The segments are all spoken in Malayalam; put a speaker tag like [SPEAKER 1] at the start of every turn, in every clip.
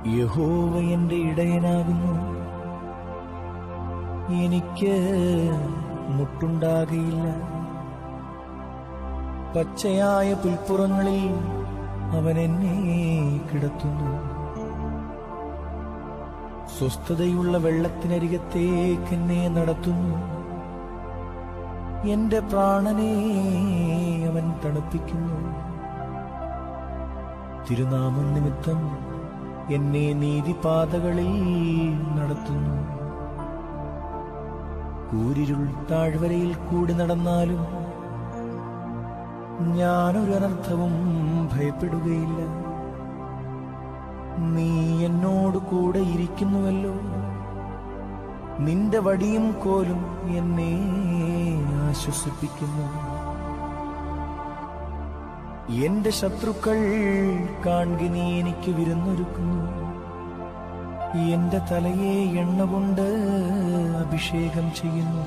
[SPEAKER 1] യഹോവ എന്റെ ഇടയനാകുന്നു, എനിക്ക് മുട്ടുണ്ടാകയില്ല. പച്ചയായ പുൽപ്പുറങ്ങളിൽ അവൻ എന്നെ കിടത്തുന്നു. സ്വസ്ഥതയുള്ള വെള്ളത്തിനരികത്തേക്ക് എന്നെ നടത്തുന്നു. എന്റെ പ്രാണനെ അവൻ തണുപ്പിക്കുന്നു. തിരുനാമം നിമിത്തം എന്നെ നീതിപാതകളിൽ നടത്തുന്നു. കൂരിരുൾ താഴ്വരയിൽ കൂടി നടന്നാലും ഞാനൊരു അനർത്ഥവും ഭയപ്പെടുകയില്ല. നീ എന്നോട് കൂടെ ഇരിക്കുന്നുവല്ലോ. നിന്റെ വടിയും കോലും എന്നെ ആശ്വസിപ്പിക്കുന്നു. എന്റെ ശത്രുക്കൾ കാൺകെ നീ എനിക്ക് വിരുന്നൊരുക്കുന്നു. എന്റെ തലയെ എണ്ണ കൊണ്ട് അഭിഷേകം ചെയ്യുന്നു.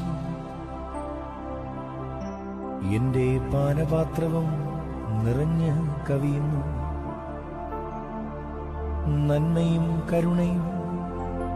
[SPEAKER 1] എന്റെ പാനപാത്രവും നിറഞ്ഞ് കവിയുന്നു. നന്മയും കരുണയും